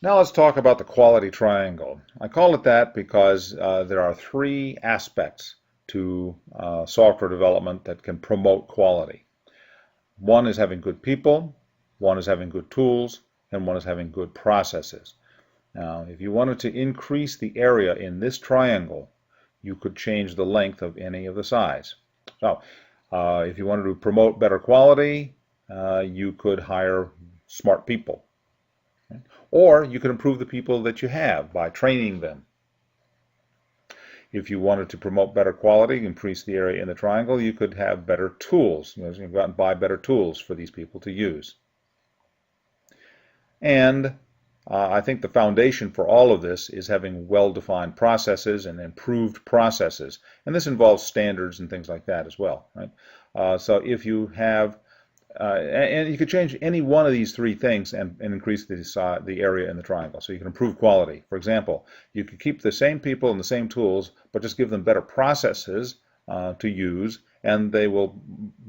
Now let's talk about the quality triangle. I call it that because there are three aspects to software development that can promote quality. One is having good people, one is having good tools, and one is having good processes. Now, if you wanted to increase the area in this triangle, you could change the length of any of the sides. So, if you wanted to promote better quality, you could hire smart people. Or you could improve the people that you have by training them. If you wanted to promote better quality, increase the area in the triangle, you could have better tools. You can go out and buy better tools for these people to use. And I think the foundation for all of this is having well-defined processes and improved processes. And this involves standards and things like that as well, right? So if you have and you could change any one of these three things and increase the area in the triangle. So you can improve quality. For example, you could keep the same people and the same tools, but just give them better processes to use, and they will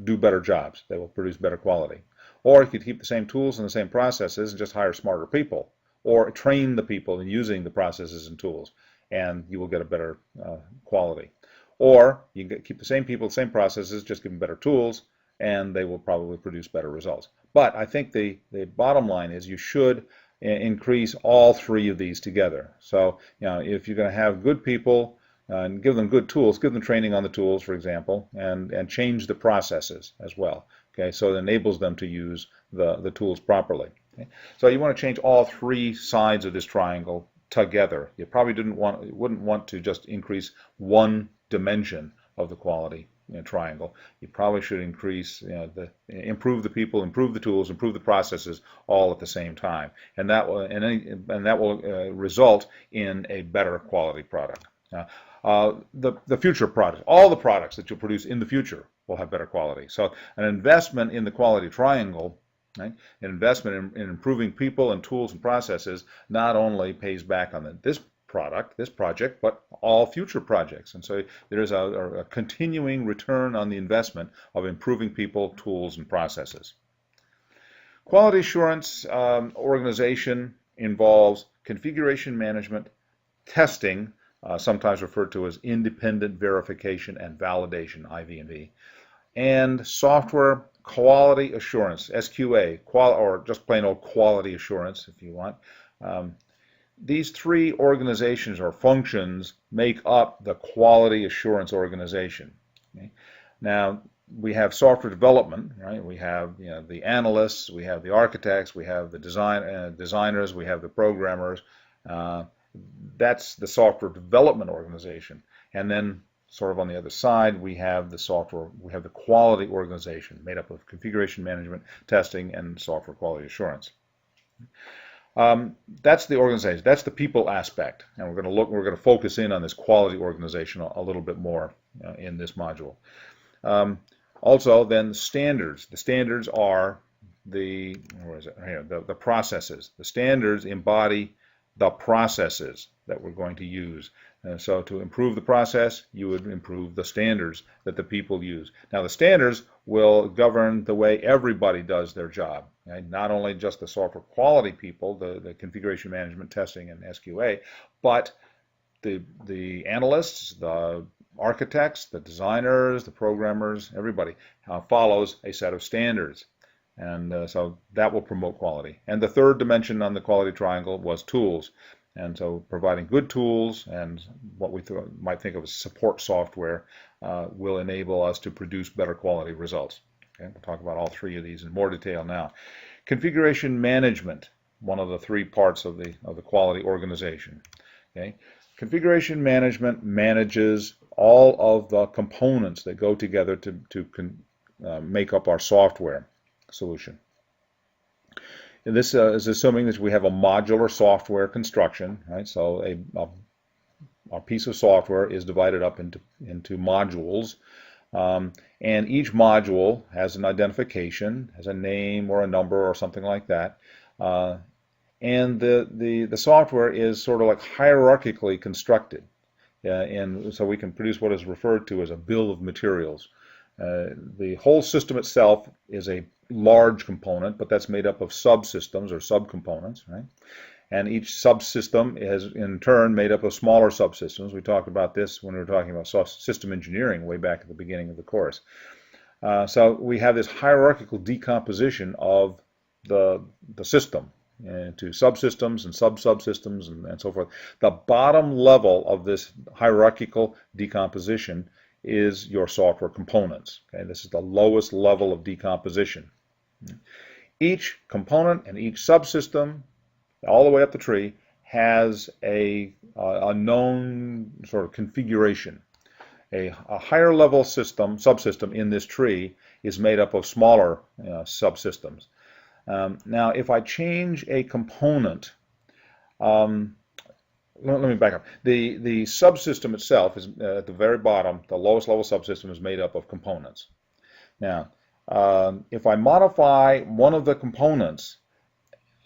do better jobs. They will produce better quality. Or you could keep the same tools and the same processes and just hire smarter people, or train the people in using the processes and tools, and you will get a better quality. Or you can keep the same people, the same processes, just give them better tools, and they will probably produce better results. But I think the bottom line is you should increase all three of these together. So, if you're going to have good people and give them good tools, give them training on the tools, for example, and change the processes as well. Okay, so it enables them to use the tools properly. Okay? So you want to change all three sides of this triangle together. You probably wouldn't want to just increase one dimension of the quality triangle. You probably should improve the people, improve the tools, improve the processes all at the same time, and that will result in a better quality product. The future products, all the products that you'll produce in the future will have better quality. So an investment in the quality triangle, right, an investment in improving people and tools and processes, not only pays back on this project, but all future projects. And so there's a continuing return on the investment of improving people, tools, and processes. Quality assurance organization involves configuration management, testing, sometimes referred to as independent verification and validation, IV&V, and software quality assurance, SQA, or just plain old quality assurance if you want. These three organizations or functions make up the quality assurance organization. Okay? Now, we have software development, right? We have the analysts, we have the architects, we have the designers, we have the programmers. That's the software development organization. And then sort of on the other side, we have the quality organization made up of configuration management, testing, and software quality assurance. That's the organization. That's the people aspect, and we're going to focus in on this quality organization a little bit more in this module. Also, then the standards. The standards are the processes. The standards embody the processes that we're going to use. So to improve the process, you would improve the standards that the people use. Now the standards will govern the way everybody does their job. Okay? Not only just the software quality people, the configuration management, testing, and SQA, but the analysts, the architects, the designers, the programmers, everybody follows a set of standards. And so that will promote quality. And the third dimension on the quality triangle was tools. And so providing good tools and what we might think of as support software will enable us to produce better quality results. Okay? We'll talk about all three of these in more detail now. Configuration management, one of the three parts of the quality organization. Okay? Configuration management manages all of the components that go together to make up our software solution. And this is assuming that we have a modular software construction, right? So a piece of software is divided up into modules, and each module has an identification, has a name or a number or something like that, and the software is sort of like hierarchically constructed, and so we can produce what is referred to as a bill of materials. The whole system itself is a large component, but that's made up of subsystems or subcomponents, right? And each subsystem is in turn made up of smaller subsystems. We talked about this when we were talking about system engineering way back at the beginning of the course. So we have this hierarchical decomposition of the system into subsystems and sub-subsystems and so forth. The bottom level of this hierarchical decomposition is your software components. Okay? This is the lowest level of decomposition. Each component and each subsystem, all the way up the tree, has a known sort of configuration. A higher level subsystem in this tree is made up of smaller subsystems. Now, if I change a component, let me back up. The subsystem itself is at the very bottom. The lowest level subsystem is made up of components. Now, if I modify one of the components,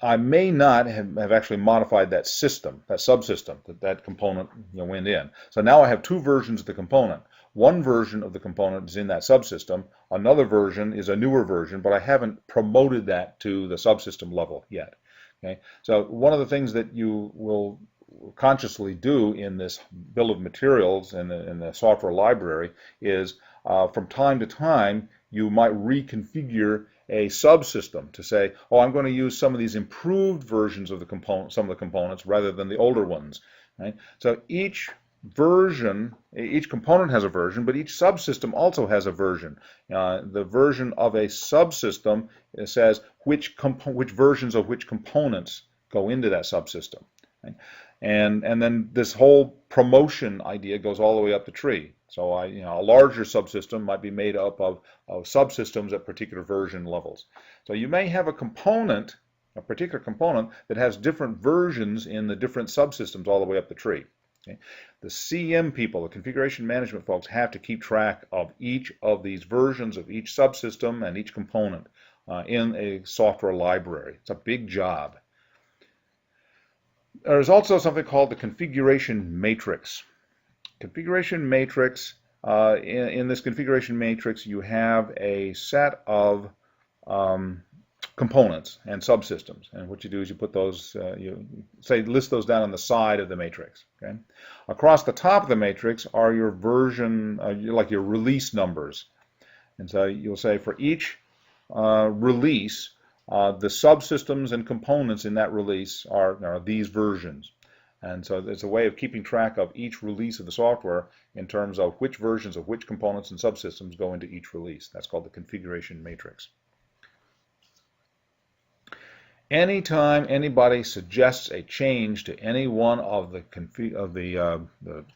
I may not have actually modified that system, that subsystem that component went in. So now I have two versions of the component. One version of the component is in that subsystem. Another version is a newer version, but I haven't promoted that to the subsystem level yet. Okay? So one of the things that you will consciously do in this bill of materials in the software library is from time to time you might reconfigure a subsystem to say, oh, I'm going to use some of these improved versions of the component, some of the components, rather than the older ones. Right? So each version, each component has a version, but each subsystem also has a version. The version of a subsystem says which versions of which components go into that subsystem. Right? And then this whole promotion idea goes all the way up the tree. So a larger subsystem might be made up of subsystems at particular version levels. So you may have a component, a particular component, that has different versions in the different subsystems all the way up the tree. Okay? The CM people, the configuration management folks, have to keep track of each of these versions of each subsystem and each component in a software library. It's a big job. There's also something called the configuration matrix. Configuration matrix, in this configuration matrix you have a set of components and subsystems, and what you do is you put those, list those down on the side of the matrix. Okay? Across the top of the matrix are your version, like your release numbers, and so you'll say for each release, the subsystems and components in that release are these versions. And so it's a way of keeping track of each release of the software in terms of which versions of which components and subsystems go into each release. That's called the configuration matrix. Anytime anybody suggests a change to any one of the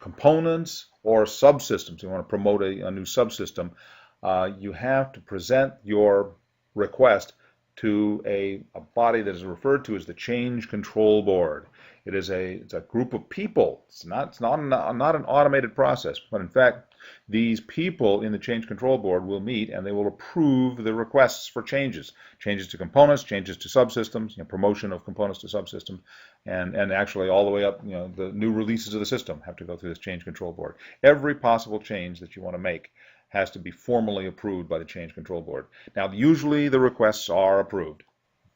components or subsystems, you want to promote a new subsystem, you have to present your request to a body that is referred to as the Change Control Board. It's a group of people. It's not an automated process, but in fact, these people in the Change Control Board will meet and they will approve the requests for changes to components, changes to subsystems, promotion of components to subsystems, and actually all the way up, the new releases of the system have to go through this Change Control Board. Every possible change that you want to make has to be formally approved by the Change Control Board. Now, usually the requests are approved.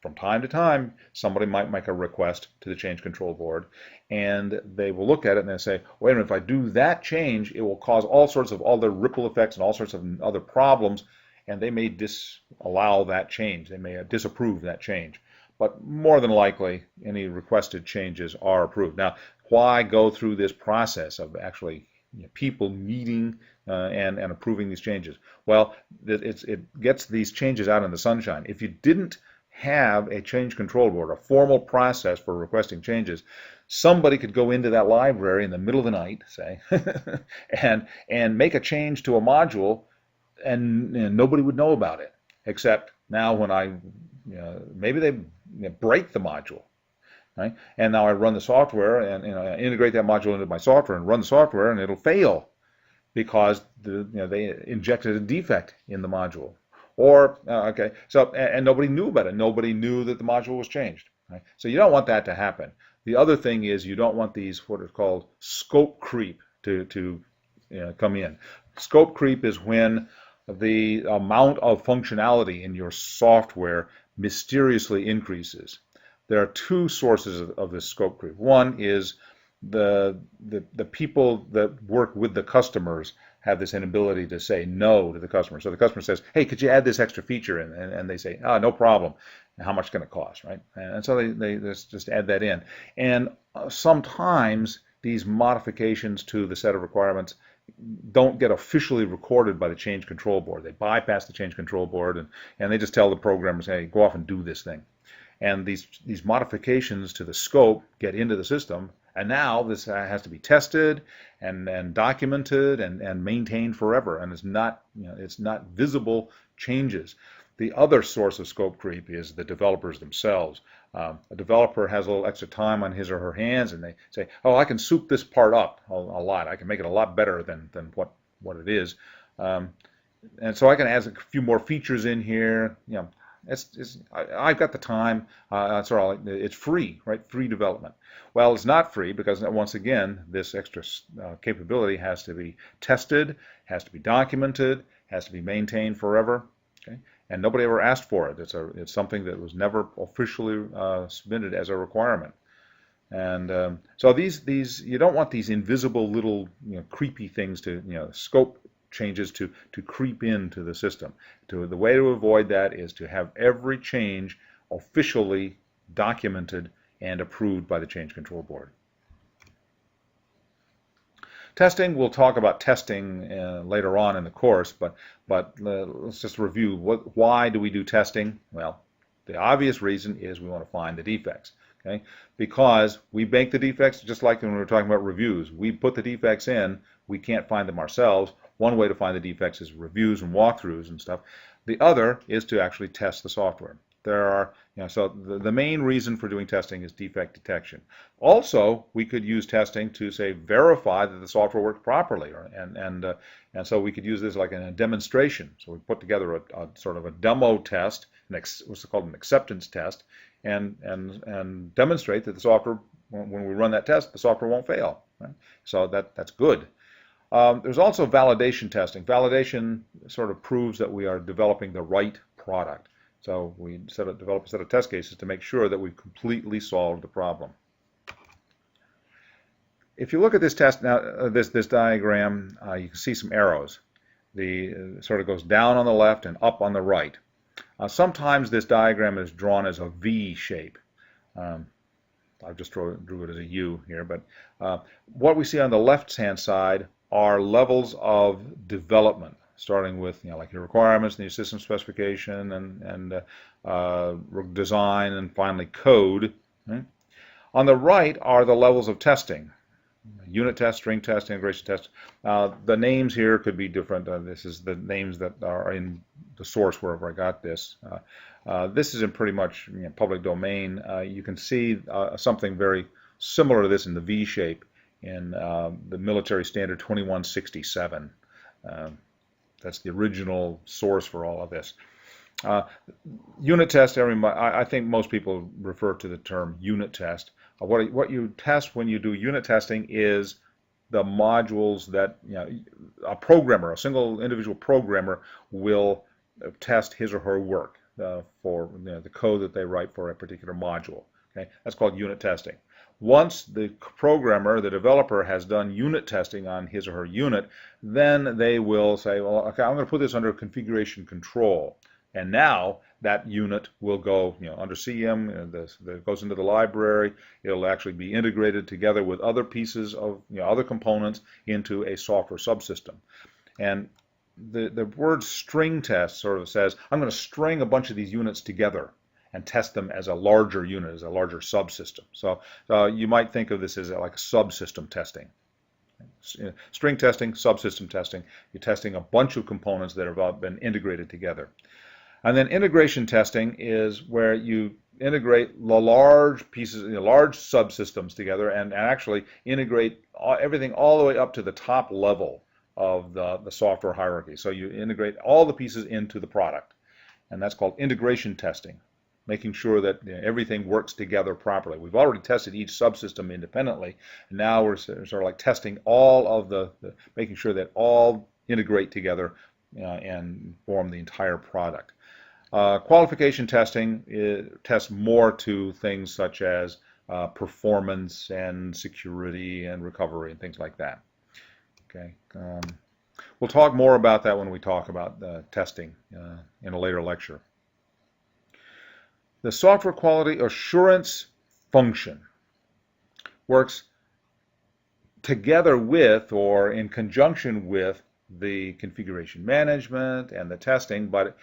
From time to time, somebody might make a request to the Change Control Board, and they will look at it and they say, wait a minute, if I do that change, it will cause all sorts of other ripple effects and all sorts of other problems, and they may disallow that change. They may disapprove that change. But more than likely, any requested changes are approved. Now, why go through this process of actually people meeting and approving these changes? Well, it gets these changes out in the sunshine. If you didn't have a change control board, a formal process for requesting changes, somebody could go into that library in the middle of the night, say, and make a change to a module, and nobody would know about it. Except now, when maybe they break the module, right? And now I run the software and I integrate that module into my software and run the software, and it'll fail because they injected a defect in the module. Or, and nobody knew about it. Nobody knew that the module was changed. Right? So you don't want that to happen. The other thing is you don't want these, what is called scope creep, to come in. Scope creep is when the amount of functionality in your software mysteriously increases. there are two sources of this scope creep. One is the people that work with the customers have this inability to say no to the customer. So the customer says, hey, could you add this extra feature in? And they say, oh, no problem. How much can it cost, right? And so they just add that in. And sometimes these modifications to the set of requirements don't get officially recorded by the change control board. They bypass the change control board, and they just tell the programmers, hey, go off and do this thing. And these modifications to the scope get into the system, and now this has to be tested and documented and maintained forever, and it's not visible changes. The other source of scope creep is the developers themselves. A developer has a little extra time on his or her hands, and they say, oh, I can soup this part up a lot. I can make it a lot better than what it is. And so I can add a few more features in here. I've got the time. It's free, right? Free development. Well, it's not free because, once again, this extra capability has to be tested, has to be documented, has to be maintained forever. Okay? And nobody ever asked for it. It's something that was never officially submitted as a requirement. And so these you don't want these invisible little creepy things to scope changes to creep into the system. The way to avoid that is to have every change officially documented and approved by the change control board. Testing, we'll talk about testing later on in the course, but let's just review why do we do testing? Well, the obvious reason is we want to find the defects. Okay? Because we make the defects just like when we were talking about reviews. We put the defects in, we can't find them ourselves. One way to find the defects is reviews and walkthroughs and stuff. The other is to actually test the software. So the main reason for doing testing is defect detection. Also, we could use testing to, say, verify that the software works properly, and so we could use this like in a demonstration. So we put together a sort of a demo test, what's called an acceptance test, and demonstrate that the software, when we run that test, the software won't fail. Right? So that's good. There's also validation testing. Validation sort of proves that we are developing the right product. So we develop a set of test cases to make sure that we've completely solved the problem. If you look at this test now, this diagram, you can see some arrows. It sort of goes down on the left and up on the right. Sometimes this diagram is drawn as a V shape. I just drew it as a U here, but what we see on the left-hand side are levels of development, starting with like your requirements and your system specification and design and finally code. Right? On the right are the levels of testing: unit test, string test, integration test. The names here could be different. This is the names that are in the source wherever I got this. This is in pretty much public domain. You can see something very similar to this in the V shape in the military standard 2167. That's the original source for all of this. Unit test, I think most people refer to the term unit test. What you test when you do unit testing is the modules that a programmer, a single individual programmer, will test his or her work for the code that they write for a particular module. Okay, that's called unit testing. Once the programmer, the developer, has done unit testing on his or her unit, then they will say, well, okay, I'm going to put this under configuration control. And now that unit will go under CM, it goes into the library. It'll actually be integrated together with other pieces of other components into a software subsystem. And the word string test sort of says, I'm going to string a bunch of these units together and test them as a larger unit, as a larger subsystem. So you might think of this as like subsystem testing. String testing, subsystem testing. You're testing a bunch of components that have been integrated together. And then integration testing is where you integrate the large pieces, large subsystems together and actually integrate everything all the way up to the top level of the software hierarchy. So you integrate all the pieces into the product. And that's called integration testing, making sure that everything works together properly. We've already tested each subsystem independently. And now we're sort of like testing all of making sure that all integrate together and form the entire product. Qualification testing tests more to things such as performance and security and recovery and things like that. Okay. We'll talk more about that when we talk about testing in a later lecture. The software quality assurance function works together with or in conjunction with the configuration management and the testing, but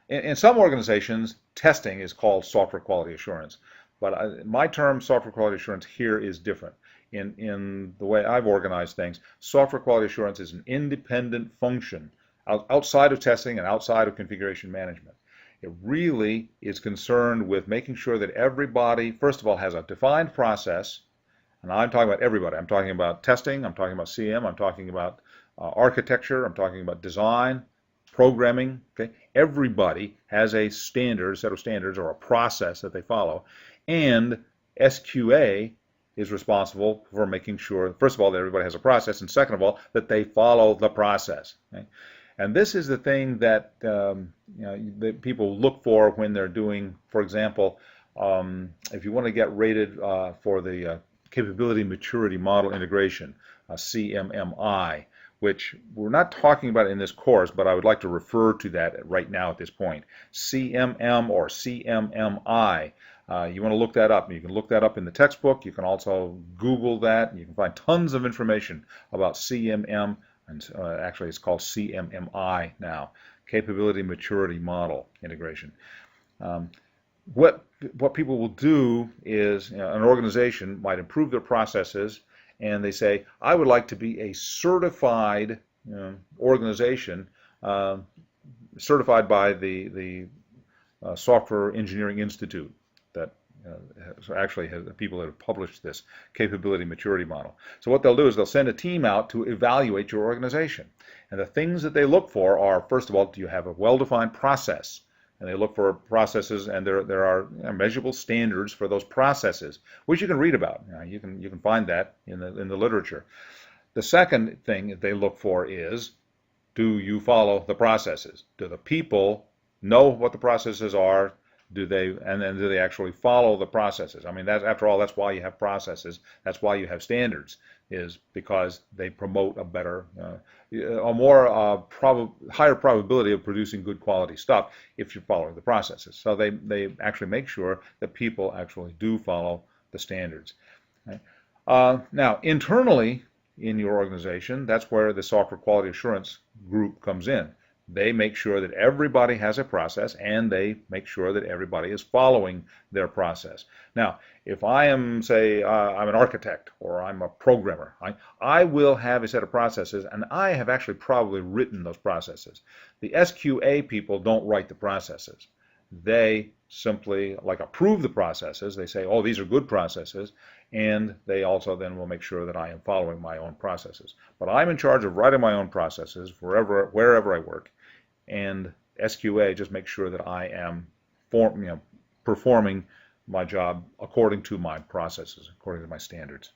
in some organizations, testing is called software quality assurance. But my term software quality assurance here is different. In the way I've organized things, software quality assurance is an independent function outside of testing and outside of configuration management. It really is concerned with making sure that everybody, first of all, has a defined process. And I'm talking about everybody. I'm talking about testing, I'm talking about CM, I'm talking about architecture, I'm talking about design, programming. Okay, everybody has a standard, set of standards or a process that they follow, and SQA is responsible for making sure, first of all, that everybody has a process, and second of all, that they follow the process. Okay? And this is the thing that, that people look for when they're doing, for example, if you want to get rated for the Capability Maturity Model Integration, CMMI, which we're not talking about in this course, but I would like to refer to that right now at this point. CMM or CMMI. You want to look that up. You can look that up in the textbook. You can also Google that, and you can find tons of information about CMM, and actually it's called CMMI now, Capability Maturity Model Integration. What people will do is, an organization might improve their processes, and they say, I would like to be a certified organization, certified by the Software Engineering Institute, that actually has people that have published this capability maturity model. So what they'll do is they'll send a team out to evaluate your organization. And the things that they look for are, first of all, do you have a well-defined process? And they look for processes, and there are measurable standards for those processes, which you can read about. You can find that in the literature. The second thing they look for is, do you follow the processes? Do the people know what the processes are? Do they actually follow the processes? I mean, after all, that's why you have processes. That's why you have standards, is because they promote a better, a more higher probability of producing good quality stuff if you're following the processes. So they actually make sure that people actually do follow the standards. Right? Now, internally in your organization, that's where the software quality assurance group comes in. They make sure that everybody has a process, and they make sure that everybody is following their process. Now, if I am, say, I'm an architect or I'm a programmer, I will have a set of processes, and I have actually probably written those processes. The SQA people don't write the processes. They simply approve the processes. They say, oh, these are good processes, and they also then will make sure that I am following my own processes. But I'm in charge of writing my own processes wherever I work. And SQA just makes sure that I am performing my job according to my processes, according to my standards.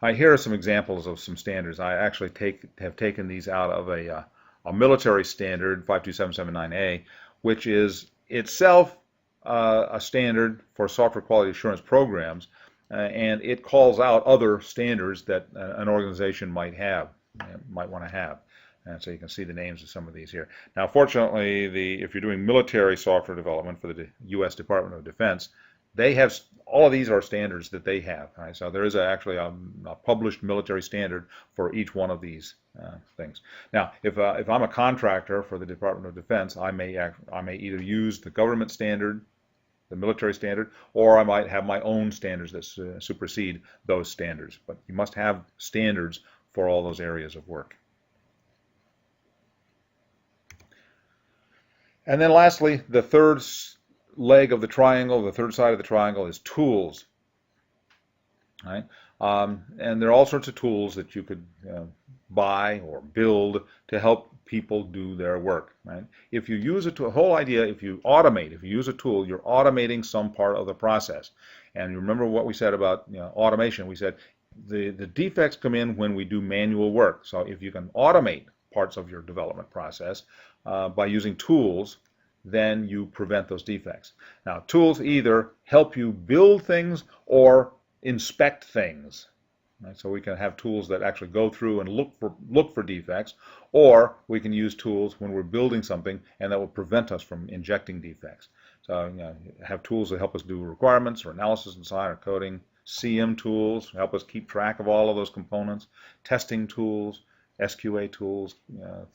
Here are some examples of some standards. I actually have taken these out of a military standard, 52779A, which is itself a standard for software quality assurance programs, and it calls out other standards that an organization might want to have. And so you can see the names of some of these here. Now, fortunately, if you're doing military software development for the U.S. Department of Defense, they have all of these are standards that they have. Right? So there is actually a published military standard for each one of these things. Now, if I'm a contractor for the Department of Defense, I may either use the government standard, the military standard, or I might have my own standards that supersede those standards. But you must have standards for all those areas of work. And then lastly, the third leg of the triangle, the third side of the triangle, is tools. Right? And there are all sorts of tools that you could buy or build to help people do their work. Right? If you use it to a whole idea, if you use a tool, you're automating some part of the process. And you remember what we said about automation. We said the defects come in when we do manual work. So if you can automate parts of your development process by using tools, then you prevent those defects. Now, tools either help you build things or inspect things. Right? So we can have tools that actually go through and look for defects, or we can use tools when we're building something and that will prevent us from injecting defects. So have tools that help us do requirements or analysis design or coding, CM tools help us keep track of all of those components, testing tools, SQA tools,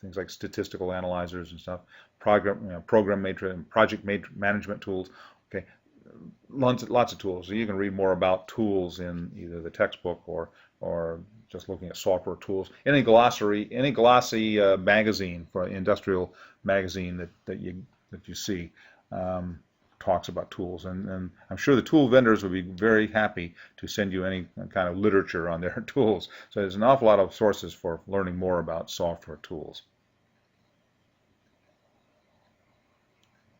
things like statistical analyzers and stuff, program matrix and project management tools. Okay, lots of tools. So you can read more about tools in either the textbook or just looking at software tools. Any glossary, any glossy magazine, for industrial magazine that you see talks about tools, and I'm sure the tool vendors would be very happy to send you any kind of literature on their tools. So there's an awful lot of sources for learning more about software tools.